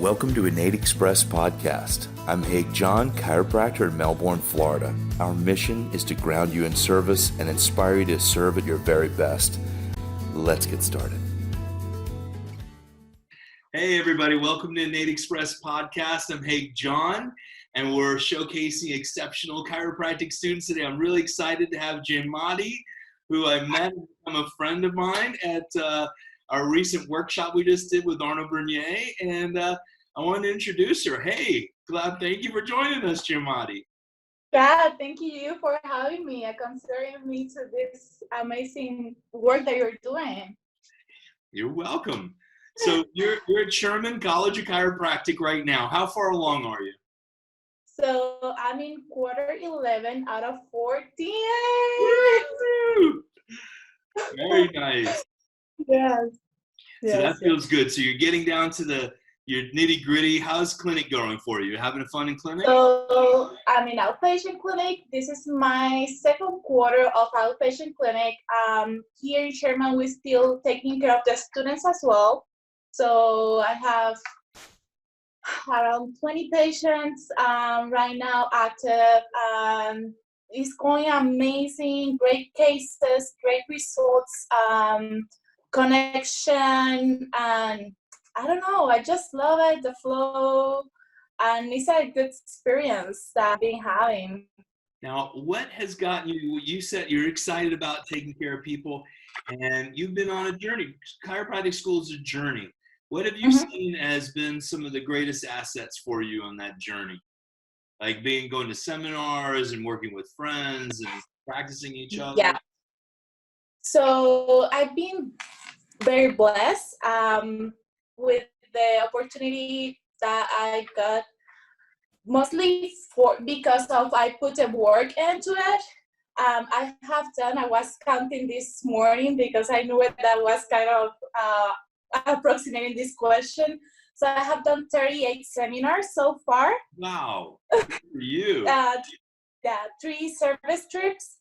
Welcome to Innate Express Podcast. I'm Haig John, chiropractor in Melbourne, Florida. Our mission is to ground you in service and inspire you to serve at your very best. Let's get started. Hey everybody, welcome to Innate Express Podcast. I'm Haig John, and we're showcasing exceptional chiropractic students today. I'm really excited to have Jeanmadi, who I met and become a friend of mine at our recent workshop we just did with Arnaud Bernier, and I wanted to introduce her. Hey, thank you for joining us, Jeanmadi. Yeah, thank you for having me and considering me to this amazing work that you're doing. You're welcome. So you're at Sherman College of Chiropractic right now. How far along are you? So I'm in quarter 11 out of 14. Woo! Very nice. Yes. So that feels good. So you're getting down to your nitty gritty. How's clinic going for you? Having fun in clinic? So I'm in outpatient clinic. This is my second quarter of outpatient clinic. Here in Sherman, we're still taking care of the students as well. So I have around 20 patients right now active. It's going amazing, great cases, great results, connection, and I don't know, I just love it, the flow, and it's a good experience that I've been having. Now, what has gotten you said you're excited about taking care of people, and you've been on a journey. Chiropractic school is a journey. What have you seen as been some of the greatest assets for you on that journey? Like going to seminars and working with friends and practicing each other? Yeah. So I've been very blessed with the opportunity that I got, mostly because of I put the work into it. I was counting this morning because I knew that was kind of approximating this question. So I have done 38 seminars so far. Wow, good for you. 3 service trips.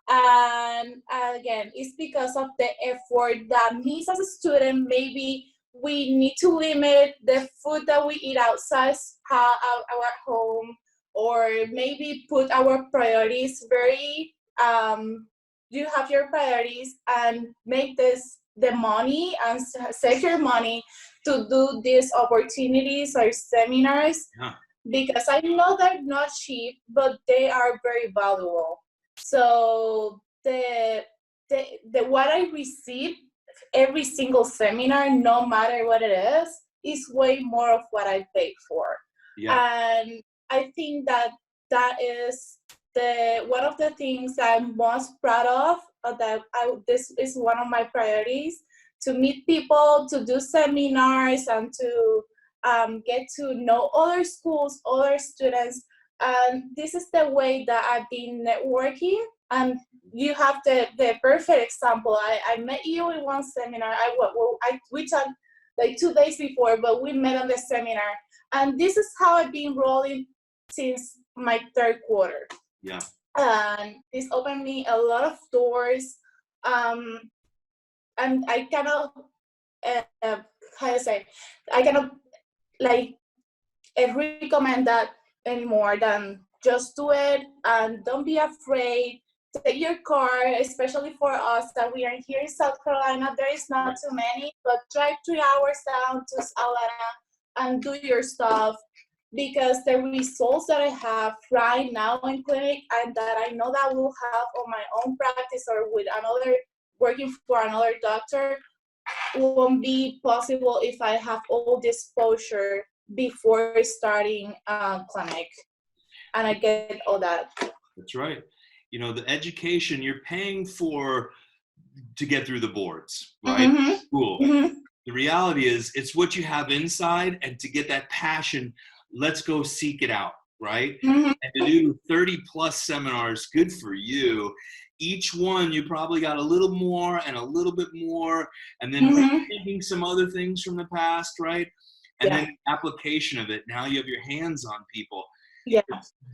And again, it's because of the effort that me as a student, maybe we need to limit the food that we eat outside our home, or maybe put our priorities very, you have your priorities and make this the money and save your money to do these opportunities or seminars, because I know they're not cheap, but they are very valuable. So the what I receive every single seminar, no matter what it is way more of what I paid for. Yeah. And I think that is one of the things I'm most proud of, this is one of my priorities, to meet people, to do seminars, and to get to know other schools, other students. And this is the way that I've been networking. And you have the perfect example. I met you in one seminar. We talked like 2 days before, but we met on the seminar. And this is how I've been rolling since my 3rd quarter. Yeah. And this opened me a lot of doors. And I cannot, I cannot recommend that anymore than just do it, and don't be afraid. Take your car, especially for us that we are here in South Carolina. There is not too many, but drive 3 hours down to Atlanta and do your stuff, because the results that I have right now in clinic, and that I know that will have on my own practice or with working for another doctor, won't be possible if I have all the exposure before starting clinic, and I get all that. That's right. You know, the education you're paying for to get through the boards, right? School. The reality is, it's what you have inside, and to get that passion, let's go seek it out, right? And to do 30 plus seminars, good for you. Each one, you probably got a little more and a little bit more, and then thinking some other things from the past, right? And then application of it. Now you have your hands on people. Yeah.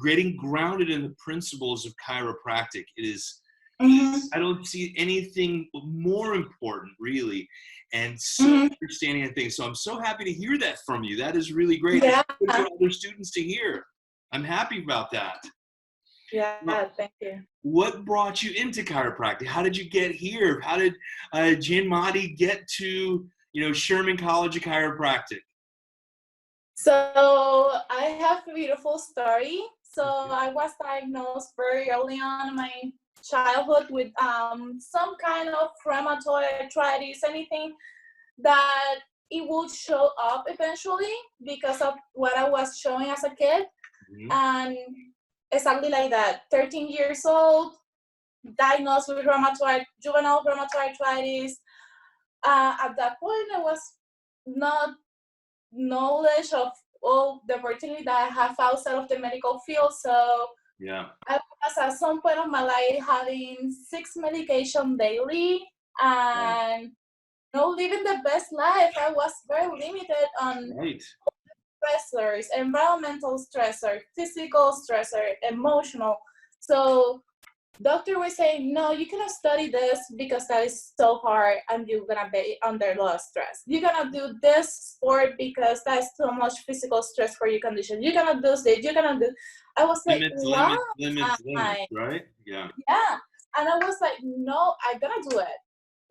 Getting grounded in the principles of chiropractic. It is I don't see anything more important, really, and so understanding of things. So I'm so happy to hear that from you. That is really great. Yeah. It's good for other students to hear. I'm happy about that. Yeah, Well, thank you. what brought you into chiropractic? How did you get here? How did Jeanmadi get to, Sherman College of Chiropractic? So I have a beautiful story. So I was diagnosed very early on in my childhood with some kind of rheumatoid arthritis, anything that it would show up eventually because of what I was showing as a kid. And exactly like that, 13 years old, diagnosed with juvenile rheumatoid arthritis. At that point, I was not knowledge of all the opportunity that I have outside of the medical field. So yeah, I was at some point of my life having 6 medication daily and living the best life. I was very limited on stressors, environmental stressor, physical stressor, emotional. So doctor was saying, no, you cannot study this because that is so hard and you're gonna be under a lot of stress. You're gonna do this sport because that's too much physical stress for your condition. You're gonna do this, you're gonna do. I was like, what? Limits, right? Yeah. Yeah. And I was like, no, I'm gonna do it.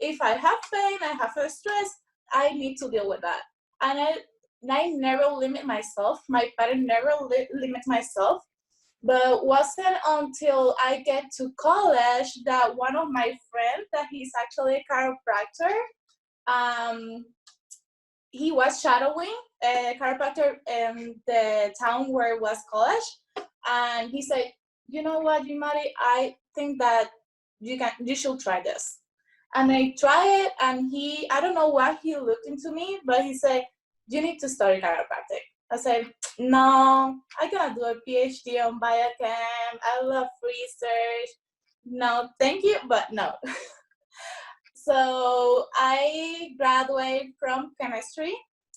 If I have pain, I have a stress, I need to deal with that. And I never limit myself. My parents never limit myself. But wasn't until I get to college that one of my friends, that he's actually a chiropractor, he was shadowing a chiropractor in the town where it was college, and he said, "You know what, Jeanmadi, I think that you should try this." And I tried it, and I don't know why he looked into me, but he said, "You need to study chiropractic." I said, no, I cannot do a PhD on biochem. I love research. No, thank you, but no. So I graduated from chemistry,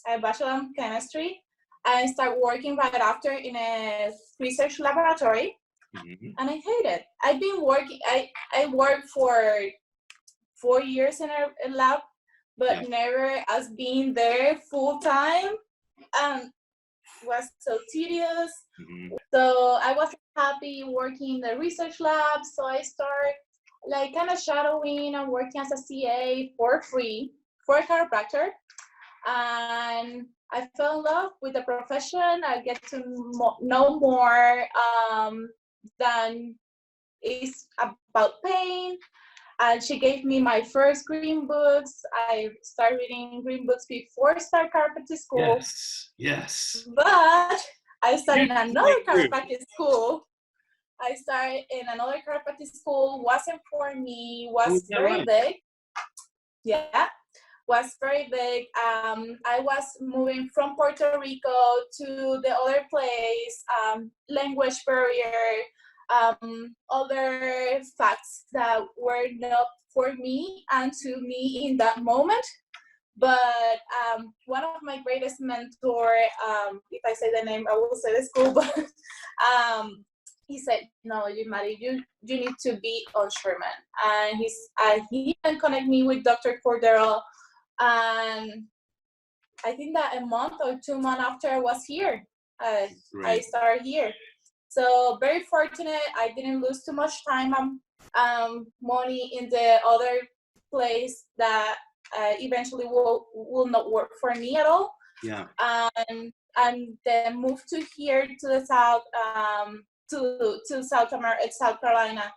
a bachelor in chemistry. I started working right after in a research laboratory, and I hate it. I've been working, I worked for 4 years in a lab, but never as being there full time. Was so tedious. So I wasn't happy working in the research lab. So I started like kind of shadowing and working as a CA for free for a chiropractor. And I fell in love with the profession. I get to know more than is about pain. And she gave me my first green books. I started reading green books before I started chiropractic school. Yes. But I started in another chiropractic school. Wasn't for me, was very big. Yeah, was very big. I was moving from Puerto Rico to the other place, language barrier, other facts that were not for me and to me in that moment. But one of my greatest mentor, if I say the name, I will say the school, but he said, no, Jeanmadi, you need to be on Sherman. And he even connected me with Dr. Cordero. And I think that a month or 2 months after I was here, I started here. So very fortunate. I didn't lose too much time and money in the other place that eventually will not work for me at all. Yeah. And then moved to here to the south, to South Carolina,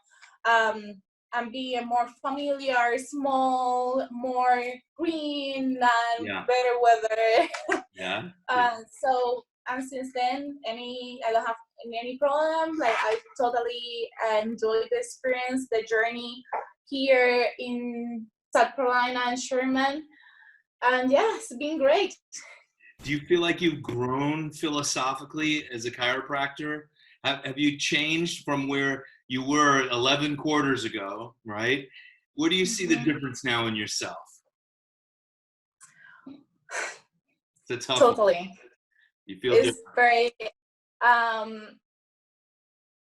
and being more familiar, small, more green, and better weather. So, and since then, I don't have any problem. Like, I totally enjoy the experience, the journey here in South Carolina and Sherman. And yeah, it's been great. Do you feel like you've grown philosophically as a chiropractor? Have you changed from where you were 11 quarters ago, right? Where do you see the difference now in yourself? It's a tough totally one. You feel it's different. Very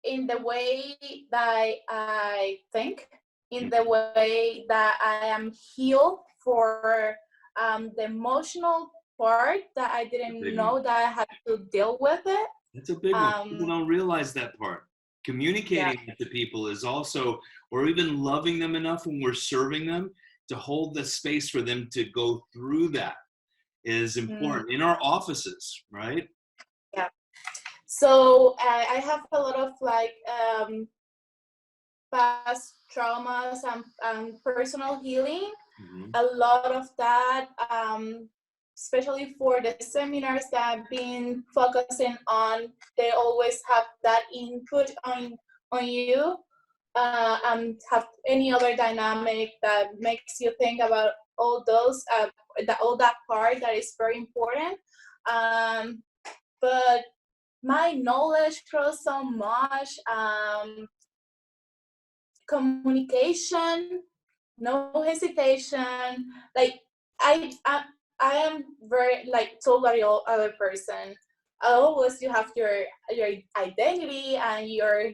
in the way that I think, in the way that I am healed for the emotional part that I didn't know that I had to deal with it. That's a big one. People don't realize that part. Communicating with the people is also, or even loving them enough when we're serving them to hold the space for them to go through that is important in our offices, right? Yeah. So I have a lot of like past traumas and personal healing. A lot of that, especially for the seminars that I've been focusing on, they always have that input on you, and have any other dynamic that makes you think about all those, all that part that is very important. But my knowledge grows so much. Communication, no hesitation. Like I am very like totally other person. Always you have your identity and your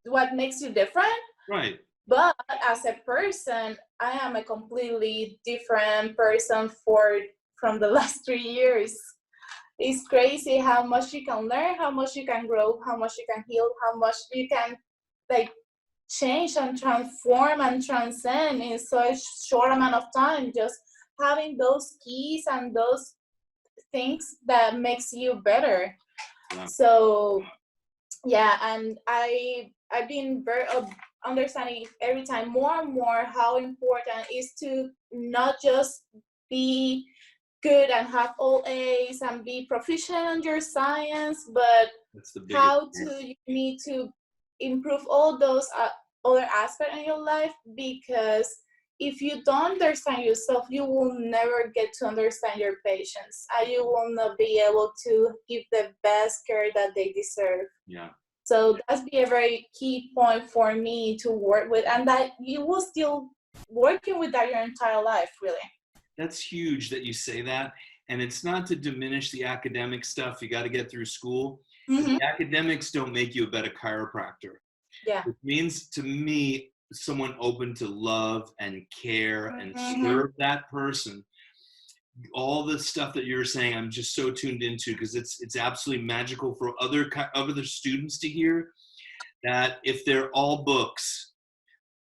what makes you different. Right. But as a person, I am a completely different person from the last 3 years. It's crazy how much you can learn, how much you can grow, how much you can heal, how much you can like change and transform and transcend in such short amount of time. Just having those keys and those things that makes you better. Yeah. So yeah, and I've been very understanding every time more and more how important it is to not just be good and have all A's and be proficient in your science, but how you need to improve all those other aspects in your life, because if you don't understand yourself, you will never get to understand your patients, and you will not be able to give the best care that they deserve. Yeah. So that's be a very key point for me to work with, and that you will still working with that your entire life, really. That's huge that you say that. And it's not to diminish the academic stuff. You got to get through school. The academics don't make you a better chiropractor. Yeah. It means to me, someone open to love and care and serve that person. All the stuff that you're saying, I'm just so tuned into, because it's absolutely magical for other students to hear that if they're all books,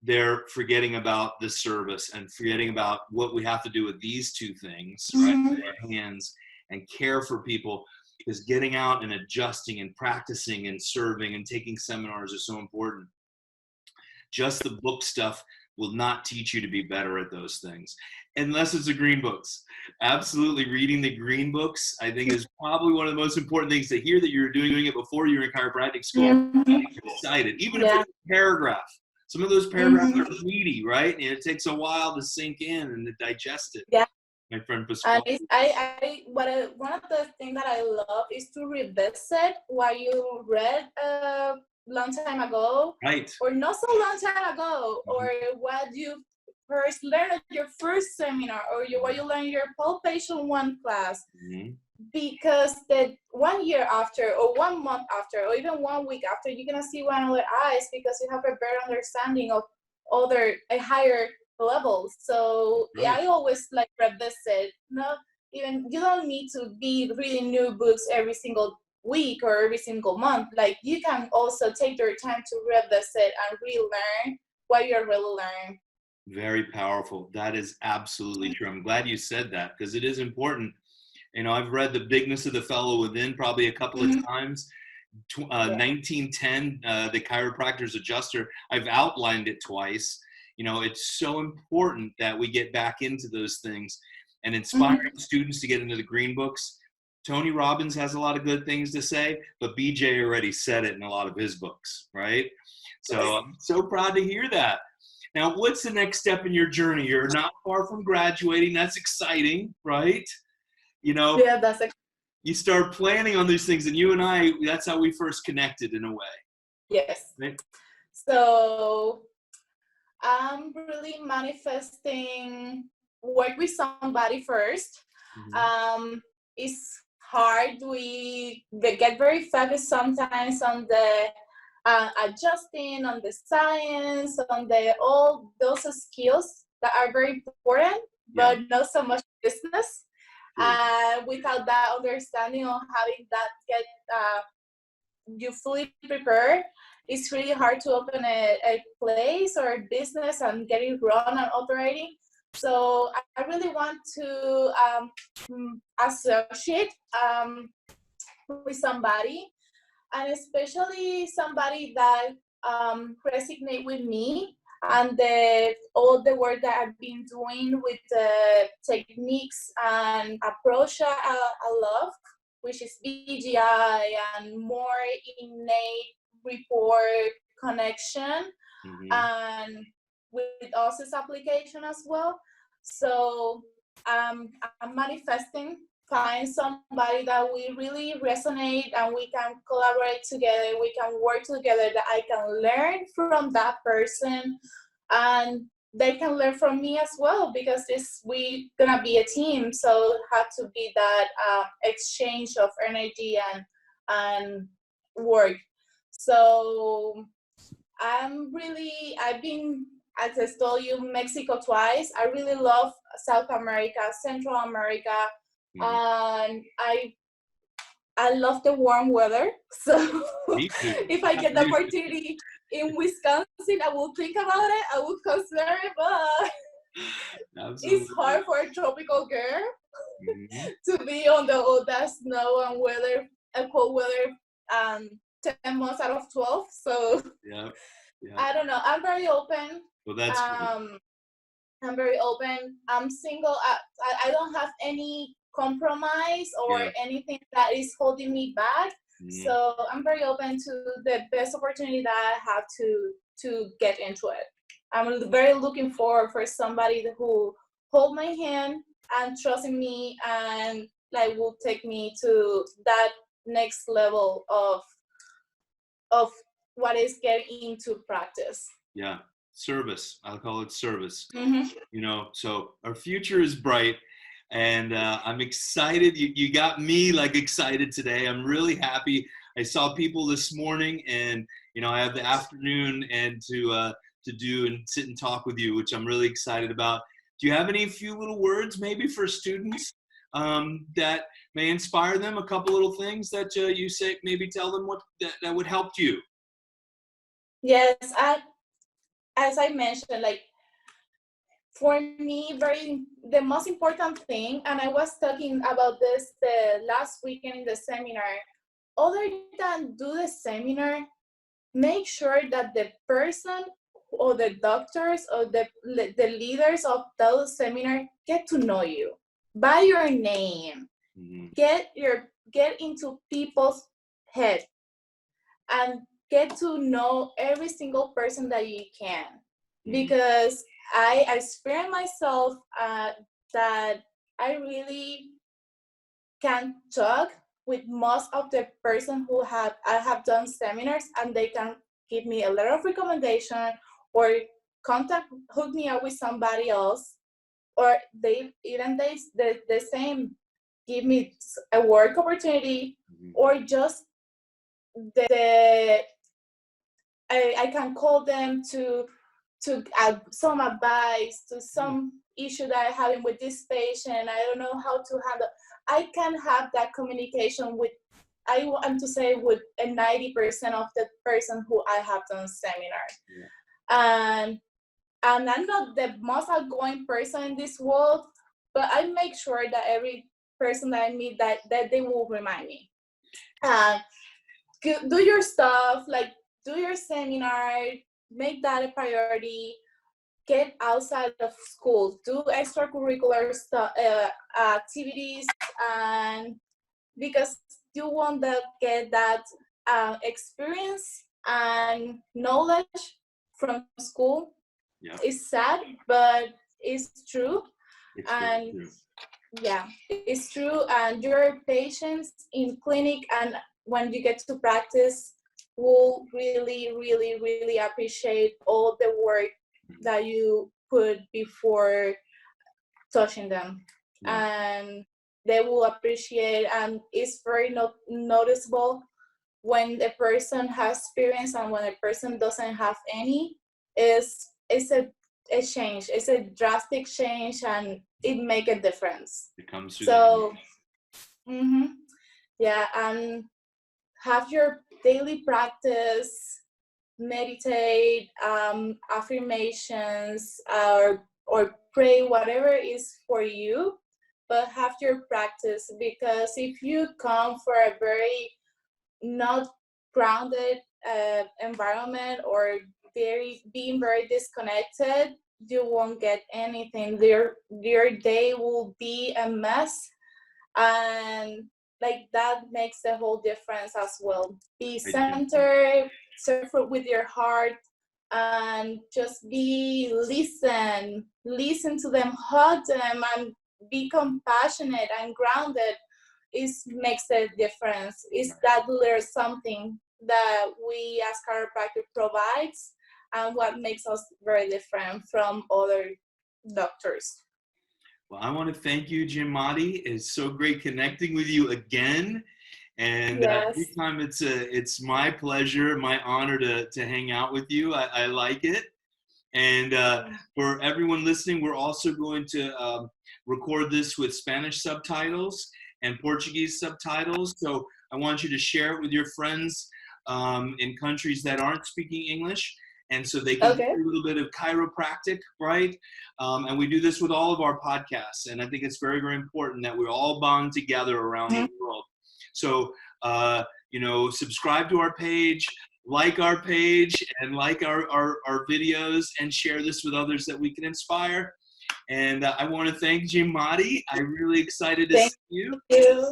they're forgetting about the service and forgetting about what we have to do with these two things, right? With our hands and care for people, because getting out and adjusting and practicing and serving and taking seminars is so important. Just the book stuff will not teach you to be better at those things, unless it's the green books. Absolutely, reading the green books, I think, is probably one of the most important things to hear that you're doing it before you're in chiropractic school. I'm excited, even if it's a paragraph. Some of those paragraphs are meaty, right? And it takes a while to sink in and to digest it. Yeah. My friend Pasquale. One of the things that I love is to revisit what you read a long time ago. Right. Or not so long time ago. Or what you first learned at your first seminar, or what you learned in your palpation 1 class. Because the 1 year after, or 1 month after, or even 1 week after, you're gonna see with other eyes, because you have a better understanding of a higher levels. So yeah, I always like revisit. Even you don't need to be reading new books every single week or every single month. Like you can also take your time to revisit and relearn what you're really learning. Very powerful. That is absolutely true. I'm glad you said that, because it is important. You know, I've read The Bigness of the Fellow Within probably a couple of times. 1910, The Chiropractor's Adjuster, I've outlined it twice. You know, it's so important that we get back into those things and inspiring students to get into the green books. Tony Robbins has a lot of good things to say, but BJ already said it in a lot of his books, right? So I'm so proud to hear that. Now, what's the next step in your journey? You're not far from graduating. That's exciting, right? You know, you start planning on these things, and you and I, that's how we first connected in a way. Yes. Right? So I'm really manifesting work with somebody first. It's hard. We get very focused sometimes on the adjusting, on the science, on the all those skills that are very important, but not so much business. Without that understanding of having that get you fully prepared, it's really hard to open a place or a business and get it run and operating. So I really want to associate with somebody, and especially somebody that resonate with me and all the work that I've been doing with the techniques and approach I love, which is BGI and more innate report connection, and with OSIS application as well. So I'm manifesting find somebody that we really resonate and we can collaborate together, we can work together, that I can learn from that person and they can learn from me as well, because we gonna be a team, so have to be that exchange of energy and work. So I've been, as I told you, Mexico twice. I really love South America, Central America, and I love the warm weather. So if I get the opportunity in Wisconsin, I will think about it. I will consider it, but it's hard for a tropical girl to be on all that snow and weather, cold weather, 10 months out of 12. So I don't know. I'm very open. Well, that's I'm very open. I'm single. I don't have any compromise or anything that is holding me back. So I'm very open to the best opportunity that I have to get into it. I'm very looking forward for somebody who hold my hand and trust in me and like will take me to that next level of what is getting into practice. Service. I'll call it service. So our future is bright, and I'm excited. You got me like excited today. I'm really happy. I saw people this morning, and I have the afternoon and to do and sit and talk with you, which I'm really excited about. Do you have any few little words maybe for students that may inspire them? A couple little things that you say, maybe tell them what that would help you. Yes, as I mentioned, like for me, the most important thing, and I was talking about this the last weekend in the seminar, other than do the seminar, make sure that the person or the doctors or the leaders of those seminar get to know you by your name. Get into people's head and get to know every single person that you can, because I experienced myself that I really can talk with most of the person I have done seminars, and they can give me a letter of recommendation or hook me up with somebody else, or the same give me a work opportunity, or just I can call them to add some advice to some issue that I'm having with this patient. I don't know how to handle. I can have that communication with, I want to say, with a 90% of the person who I have done seminars. And I'm not the most outgoing person in this world, but I make sure that every person that I meet that they will remind me. Do your stuff, like do your seminar, make that a priority, get outside of school, do extracurricular stuff, activities, and because you want to get that experience and knowledge from school. It's sad, but it's true. It's true. And your patients in clinic and when you get to practice will really, really, really appreciate all the work that you put before touching them. And they will appreciate, and it's very noticeable when the person has experience and when a person doesn't have any, it's a change. It's a drastic change, and it make a difference. It comes through. So, yeah, and have your daily practice, meditate, affirmations, or pray, whatever is for you, but have your practice, because if you come for a very not grounded environment, or being very disconnected, you won't get anything. Your day will be a mess, and like that makes the whole difference as well. Be centered, serve with your heart, and just listen to them, hug them, and be compassionate and grounded. Makes a difference. Is that there's something that we as chiropractic provides, and what makes us very different from other doctors. Well, I want to thank you, Jeanmadi. It's so great connecting with you again. And every time it's my pleasure, my honor to hang out with you. I like it. And for everyone listening, we're also going to record this with Spanish subtitles and Portuguese subtitles. So I want you to share it with your friends in countries that aren't speaking English. And so they can do a little bit of chiropractic, right? And we do this with all of our podcasts. And I think it's very, very important that we're all bond together around the world. So, subscribe to our page, like our page, and like our videos, and share this with others that we can inspire. And I want to thank Jeanmadi. I'm really excited to see you.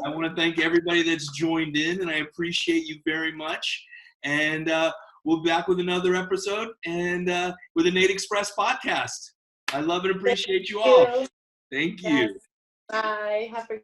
I want to thank everybody that's joined in, and I appreciate you very much. And we'll be back with another episode and with Innate Express Podcast. I love and appreciate you all. Thank you. Bye. Have a